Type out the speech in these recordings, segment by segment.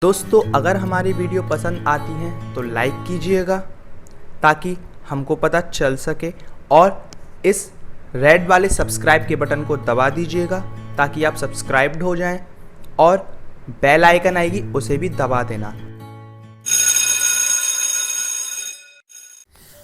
दोस्तों अगर हमारी वीडियो पसंद आती है तो लाइक कीजिएगा ताकि हमको पता चल सके, और इस रेड वाले सब्सक्राइब के बटन को दबा दीजिएगा ताकि आप सब्सक्राइब्ड हो जाएं, और बेल आइकन आएगी उसे भी दबा देना।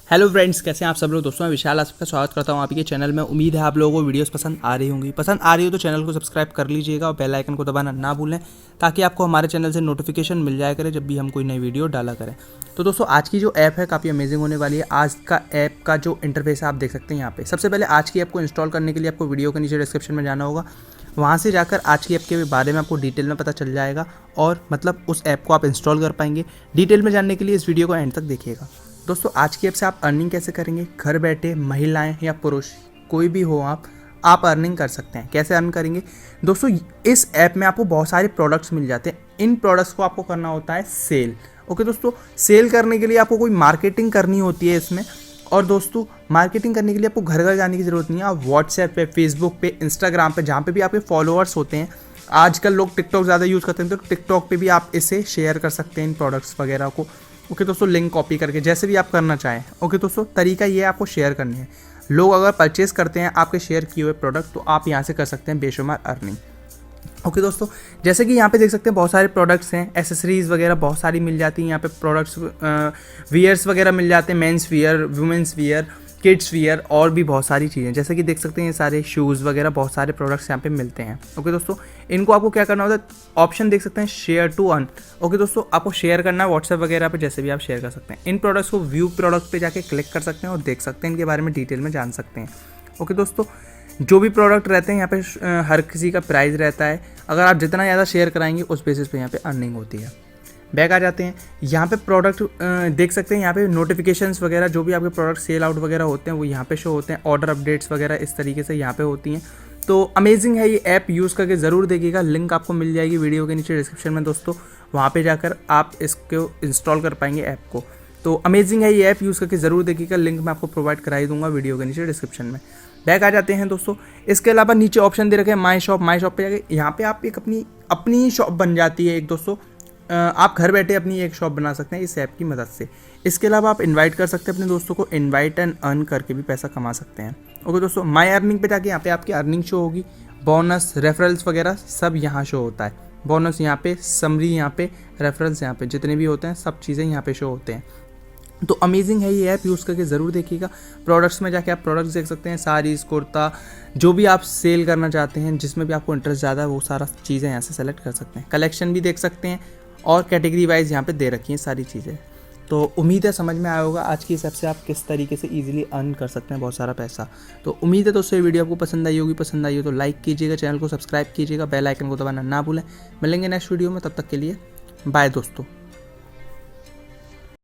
हेलो फ्रेंड्स, कैसे हैं आप सब लोग। दोस्तों मैं विशाल, आप सबका स्वागत करता हूं आपके चैनल में। उम्मीद है आप लोगों को वीडियोस पसंद आ रही होंगी। पसंद आ रही हो तो चैनल को सब्सक्राइब कर लीजिएगा और बेल आइकन को दबाना ना भूलें ताकि आपको हमारे चैनल से नोटिफिकेशन मिल जाया करे जब भी हम कोई नई वीडियो डाला करें। तो दोस्तों आज की जो ऐप है काफ़ी अमेजिंग होने वाली है। आज का ऐप का जो इंटरफेस है आप देख सकते हैं यहाँ पे। सबसे पहले आज की ऐप को इंस्टॉल करने के लिए आपको वीडियो के नीचे डिस्क्रिप्शन में जाना होगा। वहाँ से जाकर आज की ऐप के बारे में आपको डिटेल में पता चल जाएगा, और मतलब उस ऐप को आप इंस्टॉल कर पाएंगे। डिटेल में जानने के लिए इस वीडियो को एंड तक देखिएगा। दोस्तों आज की ऐप से आप अर्निंग कैसे करेंगे, घर बैठे महिलाएं या पुरुष कोई भी हो आप अर्निंग कर सकते हैं। कैसे अर्न करेंगे दोस्तों, इस ऐप में आपको बहुत सारे प्रोडक्ट्स मिल जाते हैं। इन प्रोडक्ट्स को आपको करना होता है सेल। ओके दोस्तों, सेल करने के लिए आपको कोई मार्केटिंग करनी होती है इसमें। और दोस्तों मार्केटिंग करने के लिए आपको घर घर जाने की ज़रूरत नहीं है। आप व्हाट्सएप पे, फेसबुक पे, इंस्टाग्राम पे, जहाँ पे भी आपके फॉलोअर्स होते हैं, आजकल लोग टिकटॉक ज़्यादा यूज़ करते हैं तो टिकटॉक पे भी आप इसे शेयर कर सकते हैं इन प्रोडक्ट्स वगैरह को। ओके दोस्तों, लिंक कॉपी करके जैसे भी आप करना चाहें। ओके दोस्तों, तरीका ये है आपको शेयर करनी है। लोग अगर परचेस करते हैं आपके शेयर किए हुए प्रोडक्ट तो आप यहाँ से कर सकते हैं बेशुमार अर्निंग। ओके दोस्तों, जैसे कि यहाँ पे देख सकते हैं बहुत सारे प्रोडक्ट्स हैं, एसेसरीज़ वगैरह बहुत सारी मिल जाती हैं यहाँ पे। प्रोडक्ट्स वियर्स वगैरह मिल जाते हैं, men's wear, women's wear, kids wear, और भी बहुत सारी चीज़ें। जैसे कि देख सकते हैं ये सारे शूज़ वगैरह बहुत सारे प्रोडक्ट्स यहाँ पे मिलते हैं। ओके दोस्तों, इनको आपको क्या करना होता है, ऑप्शन देख सकते हैं शेयर टू अर्न। ओके दोस्तों, आपको शेयर करना है व्हाट्सएप वगैरह पे, जैसे भी आप शेयर कर सकते हैं। इन प्रोडक्ट्स को व्यू प्रोडक्ट पे जाके क्लिक कर सकते हैं और देख सकते हैं, इनके बारे में डिटेल में जान सकते हैं। ओके दोस्तों, जो भी प्रोडक्ट रहते हैं यहाँ पे हर किसी का प्राइस रहता है। अगर आप जितना ज़्यादा शेयर कराएंगे उस बेसिस पे यहाँ पे अर्निंग होती है। बैक आ जाते हैं, यहाँ पे प्रोडक्ट देख सकते हैं। यहाँ पे नोटिफिकेशंस वगैरह जो भी आपके प्रोडक्ट सेल आउट वगैरह होते हैं वो यहाँ पे शो होते हैं। ऑर्डर अपडेट्स वगैरह इस तरीके से यहाँ पे होती हैं। तो अमेजिंग है ये ऐप, यूज़ करके ज़रूर देखिएगा। लिंक आपको मिल जाएगी वीडियो के नीचे डिस्क्रिप्शन में दोस्तों, वहाँ पे जाकर आप इसको इंस्टॉल कर पाएंगे ऐप को। तो अमेजिंग है ये ऐप, यूज़ करके ज़रूर देखिएगा। लिंक मैं आपको प्रोवाइड करा ही दूंगा वीडियो के नीचे डिस्क्रिप्शन में। बैक आ जाते हैं दोस्तों, इसके अलावा नीचे ऑप्शन दे रखे हैं माई शॉप। माई शॉप पे जाके यहाँ पे आप एक अपनी शॉप बन जाती है एक दोस्तों। आप घर बैठे अपनी एक शॉप बना सकते हैं इस ऐप की मदद से। इसके अलावा आप इनवाइट कर सकते हैं अपने दोस्तों को, इनवाइट एंड अर्न करके भी पैसा कमा सकते हैं। ओके दोस्तों, माई अर्निंग पे जाके यहाँ पे आपकी अर्निंग शो होगी। बोनस, रेफरल्स वगैरह सब यहाँ शो होता है। बोनस यहाँ पे, समरी यहाँ पे, रेफरल्स यहाँ पे, जितने भी होते हैं सब चीज़ें यहाँ पे शो होते हैं। तो अमेजिंग है ये ऐप, यूज़ करके ज़रूर देखिएगा। प्रोडक्ट्स में जाके आप प्रोडक्ट्स देख सकते हैं, साड़ीज़, कुर्ता, जो भी आप सेल करना चाहते हैं, जिसमें भी आपको इंटरेस्ट ज़्यादा है वो सारा चीज़ें यहाँ से सेलेक्ट कर सकते हैं। कलेक्शन भी देख सकते हैं और कैटेगरी वाइज यहाँ पे दे रखी हैं सारी चीज़ें। तो उम्मीद है समझ में आया होगा आज की इस ऐप से आप किस तरीके से इजीली अर्न कर सकते हैं बहुत सारा पैसा। तो उम्मीद है दोस्तों ये वीडियो आपको पसंद आई होगी। पसंद आई हो तो लाइक कीजिएगा, चैनल को सब्सक्राइब कीजिएगा, बेल आइकन को दबाना ना भूलें। मिलेंगे नेक्स्ट वीडियो में, तब तक के लिए बाय दोस्तों।